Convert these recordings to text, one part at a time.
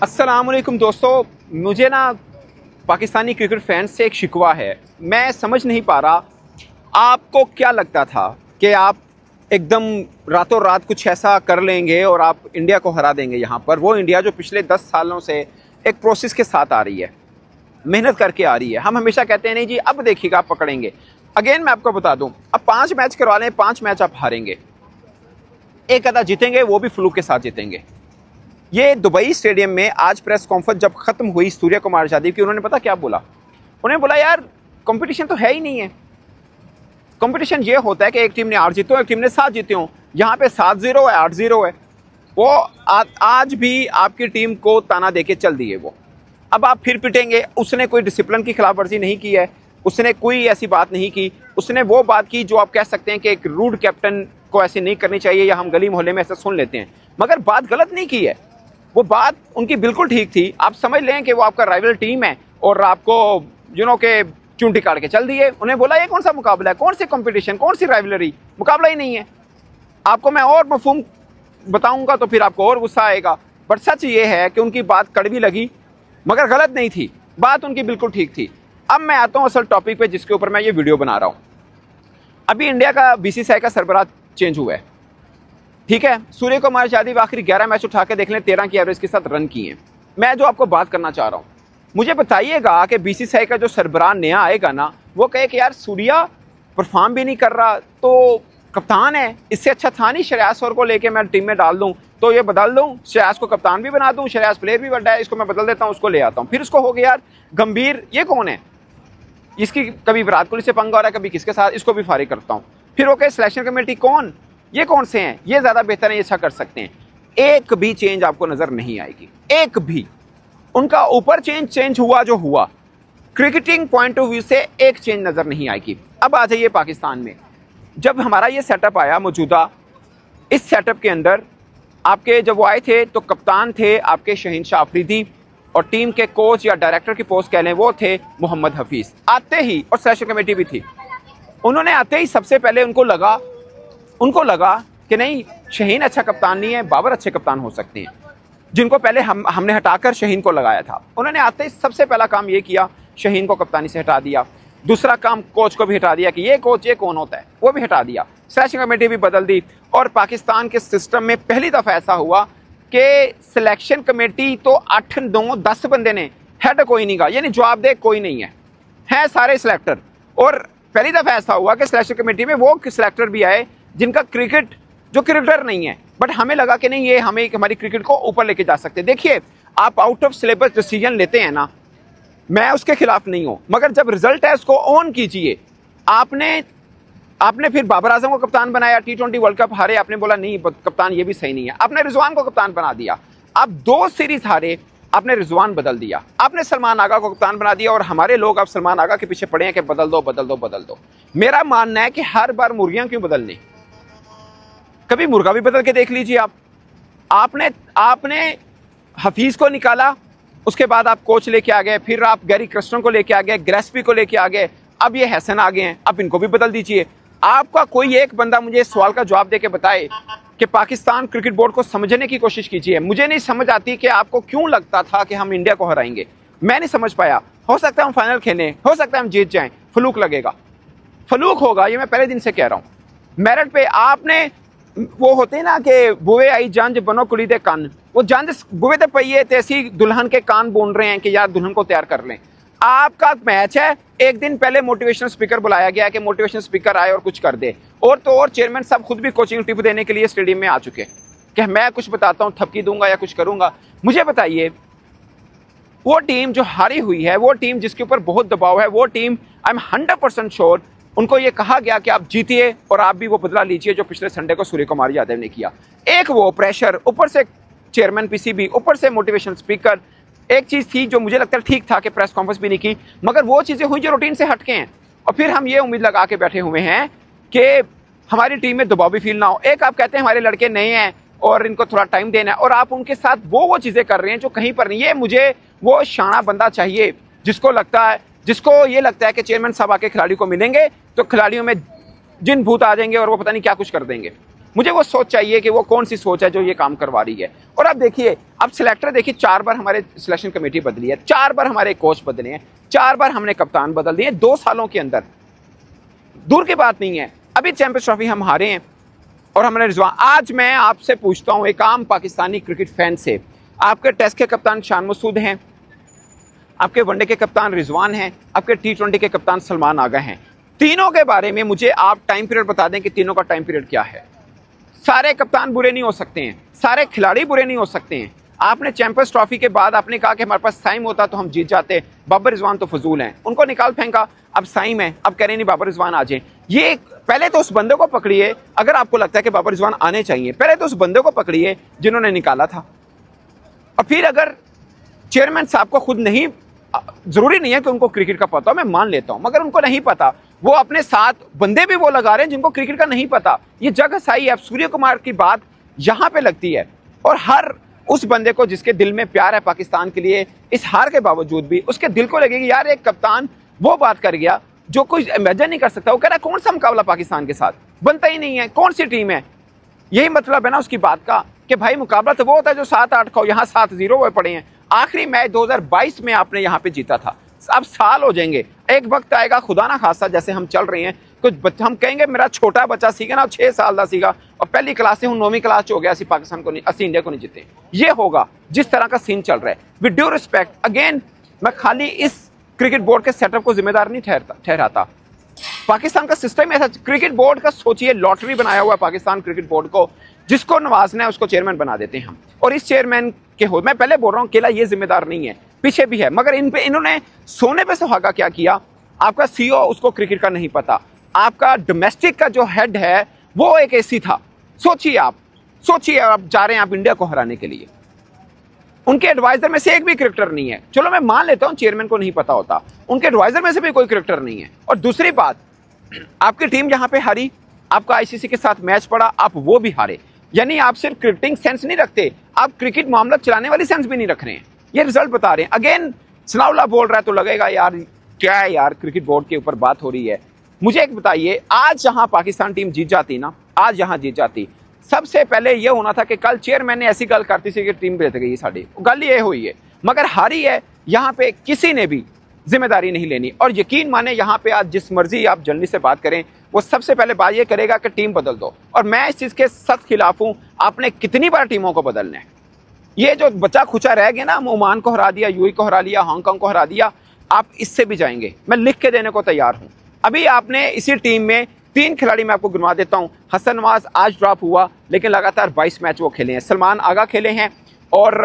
अस्सलाम वालेकुम दोस्तों, मुझे ना पाकिस्तानी क्रिकेट फैंस से एक शिकवा है। मैं समझ नहीं पा रहा, आपको क्या लगता था कि आप एकदम रातों रात कुछ ऐसा कर लेंगे और आप इंडिया को हरा देंगे यहाँ पर? वो इंडिया जो पिछले 10 सालों से एक प्रोसेस के साथ आ रही है, मेहनत करके आ रही है। हम हमेशा कहते हैं नहीं जी अब देखिएगा आप पकड़ेंगे। अगेन मैं आपको बता दूं, अब 5 मैच करवा लें, 5 मैच आप हारेंगे, एक आधा जीतेंगे, वो भी फ्लूक के साथ जीतेंगे। ये दुबई स्टेडियम में आज प्रेस कॉन्फ्रेंस जब खत्म हुई सूर्य कुमार यादव की, उन्होंने पता क्या बोला? उन्होंने बोला यार कंपटीशन तो है ही नहीं है। कंपटीशन ये होता है कि एक टीम ने 8 जीते हो, एक टीम ने 7 जीते हो। यहाँ पे 7-0 है, 8-0 है। वो आज भी आपकी टीम को ताना देके चल दिए वो। अब आप फिर पिटेंगे। उसने कोई डिसिप्लिन की खिलाफ वर्जी नहीं की है, उसने कोई ऐसी बात नहीं की। उसने वो बात की जो आप कह सकते हैं कि एक रूड कैप्टन को ऐसे नहीं करनी चाहिए, या हम गली मोहल्ले में ऐसा सुन लेते हैं, मगर बात गलत नहीं की है। वो बात उनकी बिल्कुल ठीक थी। आप समझ लें कि वो आपका राइवल टीम है और आपको के चूंटी काट के चल दिए। उन्हें बोला ये कौन सा मुकाबला है, कौन सी कंपटीशन, कौन सी राइवलरी, मुकाबला ही नहीं है। आपको मैं और मफहूम बताऊंगा तो फिर आपको और गुस्सा आएगा, बट सच ये है कि उनकी बात कड़वी लगी मगर गलत नहीं थी, बात उनकी बिल्कुल ठीक थी। अब मैं आता हूं असल टॉपिक पे जिसके ऊपर मैं ये वीडियो बना रहा हूं। अभी इंडिया का बीसीसीआई का सरबराह चेंज हुआ है, ठीक है। सूर्य कुमार यादव आखिरी 11 मैच उठा के देख लें, 13 की एवरेज के साथ रन किए हैं। मैं जो आपको बात करना चाह रहा हूं, मुझे बताइएगा कि बीसीसीआई का जो सरबराह नया आएगा ना, वो कहे कि यार सूर्या परफॉर्म भी नहीं कर रहा तो कप्तान है, इससे अच्छा था नहीं श्रेयस और को लेके मैं टीम में डाल दूं, तो ये बदल दूं, श्रेयस को कप्तान भी बना दूं, श्रेयस प्लेयर भी बड़ा है, इसको मैं बदल देता हूं, उसको ले आता हूं। फिर उसको हो गया यार गंभीर, ये कौन है, इसकी कभी विराट कोहली से पंगा हो रहा है, कभी किसके साथ, इसको भी फारिग करता हूं। फिर ओके सिलेक्शन कमेटी कौन, ये कौन से हैं, ये ज्यादा बेहतर है, ये अच्छा कर सकते हैं। एक भी चेंज आपको नजर नहीं आएगी, एक भी। उनका ऊपर चेंज हुआ जो हुआ, क्रिकेटिंग पॉइंट ऑफ व्यू से एक चेंज नजर नहीं आएगी। अब आ जाइए पाकिस्तान में, जब हमारा ये सेटअप आया मौजूदा, इस सेटअप के अंदर आपके जब वो आए थे तो कप्तान थे आपके शहीन शाह अफरीदी, और टीम के कोच या डायरेक्टर की पोस्ट कह लें वो थे मोहम्मद हफीज। आते ही, और सिलेक्शन कमेटी भी थी, उन्होंने आते ही सबसे पहले उनको लगा कि नहीं शहीन अच्छा कप्तान नहीं है, बाबर अच्छे कप्तान हो सकते हैं, जिनको पहले हमने हटाकर शहीन को लगाया था। उन्होंने आते ही सबसे पहला काम ये किया, शहीन को कप्तानी से हटा दिया। दूसरा काम कोच को भी हटा दिया कि ये कोच ये कौन होता है, वो भी हटा दिया। सिलेक्शन कमेटी भी बदल दी, और पाकिस्तान के सिस्टम में पहली दफा ऐसा हुआ कि सिलेक्शन कमेटी तो 8, 9, 10 बंदे ने, हेड कोई नहीं का, यानी जवाबदेह कोई नहीं है सारे सिलेक्टर। और पहली दफा ऐसा हुआ कि सिलेक्शन कमेटी में वो सिलेक्टर भी आए जिनका जो क्रिकेटर नहीं है, बट हमें लगा कि नहीं ये हमें हमारी क्रिकेट को ऊपर लेके जा सकते। देखिए आप आउट ऑफ सिलेबस डिसीजन लेते हैं ना, मैं उसके खिलाफ नहीं हूं, मगर जब रिजल्ट है उसको ऑन कीजिए। आपने फिर बाबर आजम को कप्तान बनाया, T20 वर्ल्ड कप हारे, आपने बोला नहीं कप्तान ये भी सही नहीं है, आपने रिजवान को कप्तान बना दिया। आप 2 सीरीज हारे, आपने रिजवान बदल दिया, आपने सलमान आगा को कप्तान बना दिया, और हमारे लोग अब सलमान आगा के पीछे पड़े हैं कि बदल दो बदल दो बदल दो। मेरा मानना है कि हर बार मुर्गियां क्यों बदलनी, कभी मुर्गा भी बदल के देख लीजिए। आपने हफीज को निकाला, उसके बाद आप कोच लेके आ गए, फिर आप गैरी क्रिस्टन को लेके आ गए, ग्रेस्पी को लेके आ गए, अब ये हैसन आ गए हैं, अब इनको भी बदल दीजिए। आपका कोई एक बंदा मुझे इस सवाल का जवाब देके बताए कि पाकिस्तान क्रिकेट बोर्ड को समझने की कोशिश कीजिए। मुझे नहीं समझ आती कि आपको क्यों लगता था कि हम इंडिया को हराएंगे, मैं नहीं समझ पाया। हो सकता है हम फाइनल खेलें, हो सकता है हम जीत जाएं, फ्लूक लगेगा, फ्लूक होगा, ये मैं पहले दिन से कह रहा हूं। मेरिट पे आपने, वो होते ना कि बुए आई जंज बनो कुड़ी दे कान, वो जंज बुए दे पहिए तैसी दुल्हन के कान बोल रहे हैं कि यार दुल्हन को तैयार कर लें। आपका मैच है, एक दिन पहले मोटिवेशनल स्पीकर बुलाया गया कि मोटिवेशनल स्पीकर आए और कुछ कर दे, और तो और चेयरमैन साहब खुद भी कोचिंग टिप देने के लिए स्टेडियम में आ चुके कि मैं कुछ बताता हूं, थपकी दूंगा या कुछ करूंगा। मुझे बताइए, वो टीम जो हारी हुई है, वो टीम जिसके ऊपर बहुत दबाव है, वो टीम आई एम 100% श्योर उनको ये कहा गया कि आप जीतिए और आप भी वो बदला लीजिए जो पिछले संडे को सूर्य कुमार यादव ने किया। एक वो प्रेशर, ऊपर से चेयरमैन पीसीबी, ऊपर से मोटिवेशनल स्पीकर। एक चीज थी जो मुझे लगता है ठीक था कि प्रेस कॉन्फ्रेंस भी नहीं की, मगर वो चीजें हुई जो रूटीन से हटके हैं, और फिर हम ये उम्मीद लगा के बैठे हुए हैं कि हमारी टीम में दबाव भी फील ना हो। एक आप कहते हैं हमारे लड़के नए हैं और इनको थोड़ा टाइम देना है, और आप उनके साथ वो चीजें कर रहे हैं जो कहीं पर नहीं है। मुझे वो शाना बंदा चाहिए जिसको ये लगता है कि चेयरमैन साहब आके खिलाड़ी को मिलेंगे तो खिलाड़ियों में जिन भूत आ जाएंगे और वो पता नहीं क्या कुछ कर देंगे। मुझे वो सोच चाहिए कि वो कौन सी सोच है जो ये काम करवा रही है। और अब देखिए, अब सिलेक्टर देखिए, 4 बार हमारे सिलेक्शन कमेटी बदली है, 4 बार हमारे कोच बदले हैं, 4 बार हमने कप्तान बदल दिए 2 सालों के अंदर। दूर की बात नहीं है, अभी चैंपियंस ट्रॉफी हम हारे हैं और हमने रिजवान। आज मैं आपसे पूछता हूं एक आम पाकिस्तानी क्रिकेट फैन से, आपके टेस्ट के कप्तान शान मसूद हैं, आपके वनडे के कप्तान रिजवान हैं, आपके T20 के कप्तान सलमान आगा हैं। तीनों के बारे में मुझे आप टाइम पीरियड बता दें कि तीनों का टाइम पीरियड क्या है। सारे कप्तान बुरे नहीं हो सकते हैं, सारे खिलाड़ी बुरे नहीं हो सकते हैं। आपने चैंपियंस ट्रॉफी के बाद आपने कहा कि हमारे पास साइम होता तो हम जीत जाते, बाबर रिजवान तो फजूल हैं, उनको निकाल फेंका। अब साइम है, अब कह रहे नहीं बाबर रिजवान आ जाए। ये पहले तो उस बंदे को पकड़िए, अगर आपको लगता है कि बाबर रिजवान आने चाहिए, पहले तो उस बंदे को पकड़िए जिन्होंने निकाला था। और फिर अगर चेयरमैन साहब को खुद नहीं, जरूरी नहीं है कि उनको क्रिकेट का पता हो, मैं मान लेता हूं, मगर उनको नहीं पता, वो अपने साथ बंदे भी वो लगा रहे हैं जिनको क्रिकेट का नहीं पता। ये जग सही है। सूर्य कुमार की बात यहां पे लगती है, और हर उस बंदे को जिसके दिल में प्यार है पाकिस्तान के लिए, इस हार के बावजूद भी उसके दिल को लगेगी यार एक कप्तान वो बात कर गया जो कोई इमेजिन नहीं कर सकता। वो कह रहा है कौन सा मुकाबला पाकिस्तान के साथ, बनता ही नहीं है, कौन सी टीम है। यही मतलब है ना उसकी बात का कि भाई मुकाबला तो वो होता है जो 7-8 का हो, यहाँ 7-0 हुए पड़े हैं। आखिरी मैच 2022 में आपने यहाँ पे जीता था, अब साल हो जाएंगे। एक वक्त आएगा खुदा ना खासा जैसे हम चल रहे हैं, कुछ हम कहेंगे मेरा छोटा बच्चा सीखा ना 6 साल का सीखा और पहली क्लास से हूँ 9वीं क्लास हो गया, असी पाकिस्तान को नहीं, असी इंडिया को नहीं जीते। ये होगा जिस तरह का सीन चल रहा है। विद ड्यू रिस्पेक्ट अगेन, मैं खाली इस क्रिकेट बोर्ड के सेटअप को जिम्मेदार नहीं ठहराता। पाकिस्तान का सिस्टम ऐसा, क्रिकेट बोर्ड का सोचिए, लॉटरी बनाया हुआ पाकिस्तान क्रिकेट बोर्ड को, जिसको नवाजना है उसको चेयरमैन बना देते हैं हम। और इस चेयरमैन के हो, मैं पहले बोल रहा हूँ अकेला ये जिम्मेदार नहीं है, पीछे भी है, मगर इन्होंने सोने पे सुहागा क्या किया। आपका सीईओ उसको क्रिकेट का नहीं पता, आपका डोमेस्टिक का जो हेड है वो एक एसी था। सोचिए आप जा रहे हैं आप इंडिया को हराने के लिए, उनके एडवाइजर में से एक भी क्रिकेटर नहीं है। चलो मैं मान लेता हूं चेयरमैन को नहीं पता होता, उनके एडवाइजर में से भी कोई क्रिकेटर नहीं है। और दूसरी बात, आपकी टीम यहां पे हारी, आपका आईसीसी के साथ मैच पड़ा, आप वो भी हारे। यानी आप सिर्फ क्रिकेटिंग सेंस नहीं रखते, आप क्रिकेट मामला चलाने वाली सेंस भी नहीं रख रहे हैं। ये रिजल्ट बता रहे हैं। अगेन सनाउल्लाह बोल रहा है तो लगेगा यार क्या है यार, क्रिकेट बोर्ड के ऊपर बात हो रही है। मुझे एक बताइए, आज जहां पाकिस्तान टीम जीत जाती ना, आज यहां जीत जाती, सबसे पहले यह होना था कि कल चेयरमैन ने ऐसी गल करती थी कि टीम जीत गई साड़ी, गल ये हुई है, मगर हारी है। यहां पे किसी ने भी जिम्मेदारी नहीं लेनी। और यकीन माने यहां पे आज जिस मर्जी आप जर्नलिस्ट से बात करें, वो सबसे पहले बात ये करेगा कि टीम बदल दो। और मैं इस चीज के सख्त खिलाफ हूं। आपने कितनी बार टीमों को बदलना है? ये जो बचा खुचा रह गया ना, ओमान को हरा दिया, यूएई को हरा लिया, हांगकांग को हरा दिया, आप इससे भी जाएंगे, मैं लिख के देने को तैयार हूं। अभी आपने इसी टीम में 3 खिलाड़ी मैं आपको गिनवा देता हूं। हसन नवाज आज ड्रॉप हुआ, लेकिन लगातार 22 मैच वो खेले हैं। सलमान आगा खेले हैं और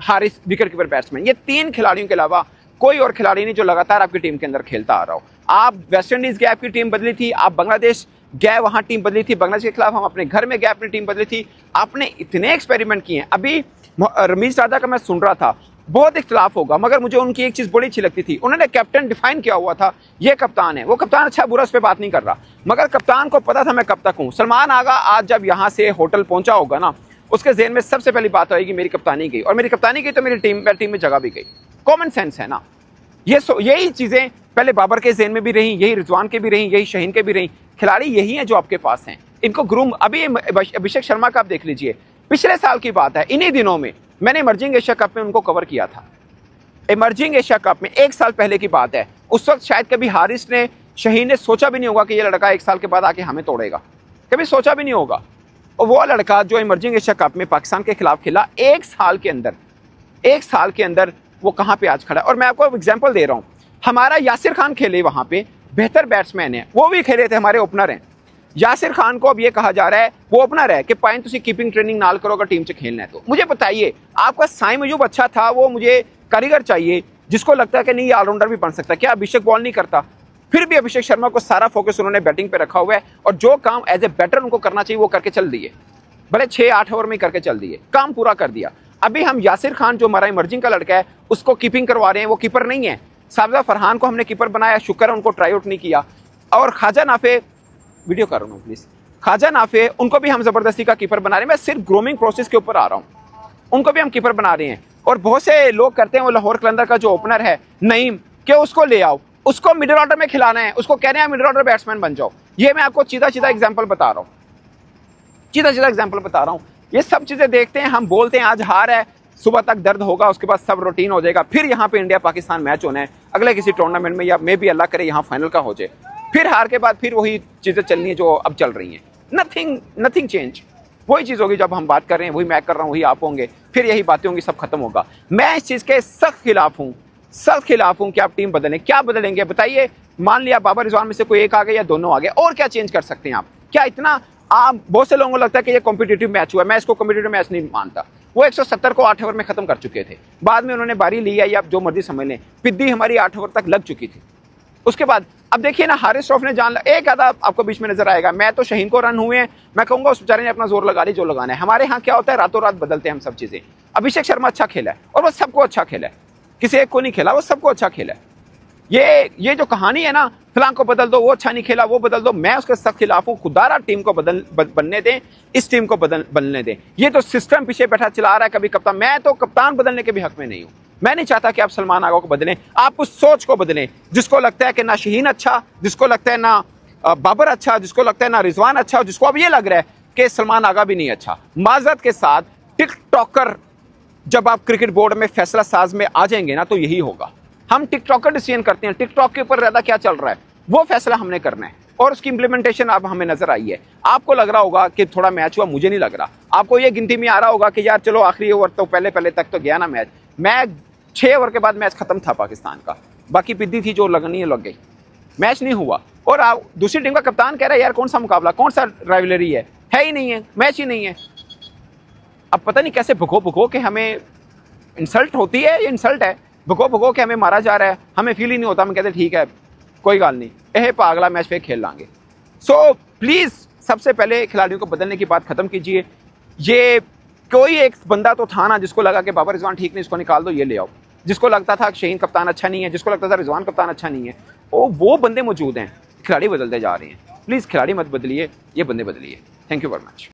हारिस विकेट कीपर बैट्समैन। ये 3 खिलाड़ियों के अलावा कोई और खिलाड़ी नहीं जो लगातार आपकी टीम के अंदर खेलता आ रहा हो। आप वेस्ट इंडीज गए, आपकी टीम बदली थी, आप बांग्लादेश गए, वहां टीम बदली थी, बांग्लादेश के खिलाफ हम अपने घर में गए, अपनी टीम बदली थी। आपने इतने एक्सपेरिमेंट किए हैं। अभी रमीज राजा का मैं सुन रहा था, बहुत इख्तलाफ होगा, मगर मुझे उनकी एक चीज बड़ी अच्छी लगती थी, उन्होंने कैप्टन डिफाइन किया हुआ था, ये कप्तान है। वो कप्तान अच्छा बुरा उस पर बात नहीं कर रहा, मगर कप्तान को पता था मैं कब तक हूं। सलमान आगा आज जब यहां से होटल पहुंचा होगा ना, उसके ज़हन में सबसे पहली बात आएगी मेरी कप्तानी गई, और मेरी कप्तानी गई तो मेरी टीम में जगह भी गई। कॉमन सेंस है ना, यही चीजें पहले बाबर के ज़हन में भी रही, यही रिजवान के भी रही, यही शहीन के भी रही। खिलाड़ी यही हैं जो आपके पास हैं, इनको ग्रूम। अभी अभिषेक शर्मा का आप देख लीजिए, पिछले साल की बात है, इन्हीं दिनों में मैंने इमर्जिंग एशिया कप में उनको कवर किया था। इमर्जिंग एशिया कप में 1 साल पहले की बात है। उस वक्त शायद कभी हारिस ने, शहीन ने सोचा भी नहीं होगा कि ये लड़का 1 साल के बाद आके हमें तोड़ेगा, कभी सोचा भी नहीं होगा। और वो लड़का जो इमर्जिंग एशिया कप में पाकिस्तान के खिलाफ खेला, 1 साल के अंदर वो कहां पे आज खड़ा है। और मैं आपको एग्जांपल दे रहा हूं, हमारा यासिर खान खेले वहां पे, बेहतर बैट्समैन है, वो भी खेले थे, हमारे ओपनर हैं। यासिर खान को अब ये कहा जा रहा है, वो ओपनर है, कि पाइन तुसी कीपिंग ट्रेनिंग नाल करो अगर टीम से खेलना है तो। मुझे बताइए, आपका साइम अयूब अच्छा था, वो मुझे कारीगर चाहिए जिसको लगता है कि नहीं ये ऑलराउंडर भी बन सकता है। क्या अभिषेक बॉल नहीं करता? फिर भी अभिषेक शर्मा को सारा फोकस उन्होंने बैटिंग पे रखा हुआ है, और जो काम एज ए बैटर उनको करना चाहिए वो करके चल दिए, भले 6-8 ओवर में करके चल दिए, काम पूरा कर दिया। अभी हम यासिर खान जो हमारा इमर्जिंग का लड़का है उसको कीपिंग करवा रहे हैं, वो कीपर नहीं है। साबिजा फरहान को हमने कीपर बनाया, शुक्र है उनको ट्राई आउट नहीं किया। और ख्वाजा नाफे, वीडियो कर रहा हूँ प्लीज, ख्वाजा नाफे उनको भी हम जबरदस्ती का कीपर बना रहे हैं। मैं सिर्फ ग्रूमिंग प्रोसेस के ऊपर आ रहा हूँ, उनको भी हम कीपर बना रहे हैं। और बहुत से लोग करते हैं, वो लाहौर कलंदर का जो ओपनर है नईम, के उसको ले आओ, उसको मिडिल ऑर्डर में खिलाना है, उसको कह रहे हैं मिडिल ऑर्डर बैट्समैन बन जाओ। ये मैं आपको सीधा एग्जाम्पल बता रहा हूँ, सीधा एग्जाम्पल बता रहा हूँ। ये सब चीजें देखते हैं, हम बोलते हैं आज हार है, सुबह तक दर्द होगा, उसके बाद सब रूटीन हो जाएगा। फिर यहाँ पे इंडिया पाकिस्तान मैच होना है अगले किसी टूर्नामेंट में, या मे भी अल्लाह करे यहाँ फाइनल का हो जाए। फिर हार के बाद फिर वही चीज़ें चलनी है जो अब चल रही हैं। Nothing change. वही चीज़ होगी, जब हम बात कर रहे हैं वही मैं कर रहा हूँ, वही आप होंगे, फिर यही बातें होंगी, सब खत्म होगा। मैं इस चीज़ के सख्त खिलाफ हूँ कि आप टीम बदलें। क्या बदलेंगे बताइए? मान लिया बाबर रिजवान में से कोई एक आ गया या दोनों आ गए, और क्या चेंज कर सकते हैं आप? क्या इतना आप बहुत से लोगों को लगता है कि ये कॉम्पिटिटिव मैच हुआ। मैं इसको कॉम्पिटिटिव मैच नहीं मानता। वो 170 को 8 ओवर में खत्म कर चुके थे, बाद में उन्होंने बारी ली है, या जो मर्जी समझ लें, पिद्दी हमारी 8 ओवर तक लग चुकी थी। उसके बाद अब देखिए ना, हारिस रऊफ ने जान एक आधा आपको बीच में नजर आएगा। मैं तो शहीन को रन हुए हैं, मैं कहूंगा उस बेचारे ने अपना जोर लगा ली जो लगाना है। हमारे यहाँ क्या होता है, रातों रात बदलते हैं हम सब चीजें। अभिषेक शर्मा अच्छा खेला है, और वो सबको अच्छा खेला है, किसी एक को नहीं खेला, वो सबको अच्छा खेला है। ये जो कहानी है ना, फलां को बदल दो, वो अच्छा नहीं खेला, वो बदल दो, मैं उसके सख्त खिलाफ हूं। खुदारा टीम को बनने दें, इस टीम को बनने दें। ये तो सिस्टम पीछे बैठा चला रहा है, कभी कप्तान, मैं तो कप्तान बदलने के भी हक में नहीं हूं। मैं नहीं चाहता कि आप सलमान आगा को बदलें, आप उस सोच को बदलें। जिसको लगता है कि ना शहीन अच्छा, जिसको लगता है ना बाबर अच्छा, जिसको लगता है ना रिजवान अच्छा, जिसको अब ये लग रहा है कि सलमान आगा भी नहीं अच्छा। माजरत के साथ, टिकटॉकर जब आप क्रिकेट बोर्ड में फैसला साज में आ जाएंगे ना, तो यही होगा। हम टिकटॉकर डिसीजन करते हैं, टिकटॉक के ऊपर ज्यादा क्या चल रहा है वो फैसला हमने करना है, और उसकी इंप्लीमेंटेशन अब हमें नजर आई है। आपको लग रहा होगा कि थोड़ा मैच हुआ, मुझे नहीं लग रहा। आपको ये गिनती में आ रहा होगा कि यार चलो आखिरी ओवर तो पहले तक तो गया ना मैच। 6 ओवर के बाद मैच खत्म था पाकिस्तान का, बाकी पिद्दी थी जो लगनी है लग गई, मैच नहीं हुआ। और दूसरी टीम का कप्तान कह रहा है यार कौन सा मुकाबला, कौन सा राइवलरी है ही नहीं है, मैच ही नहीं है। अब पता नहीं कैसे भुगो के हमें इंसल्ट होती है, ये इंसल्ट है। भुगो के हमें मारा जा रहा है, हमें फील ही नहीं होता। हम कहते ठीक है कोई गाल नहीं, अगला मैच फिर खेल लांगे। सो प्लीज सबसे पहले खिलाड़ियों को बदलने की बात खत्म कीजिए। ये कोई एक बंदा तो था ना जिसको लगा कि बाबर रिजवान ठीक नहीं, इसको निकाल दो, ये ले आओ। जिसको लगता था शहीन कप्तान अच्छा नहीं है, जिसको लगता था रिजवान कप्तान अच्छा नहीं है, वो बंदे मौजूद हैं। खिलाड़ी बदलते जा रहे हैं। प्लीज खिलाड़ी मत बदलिए, ये बंदे बदलिए। Thank you very much.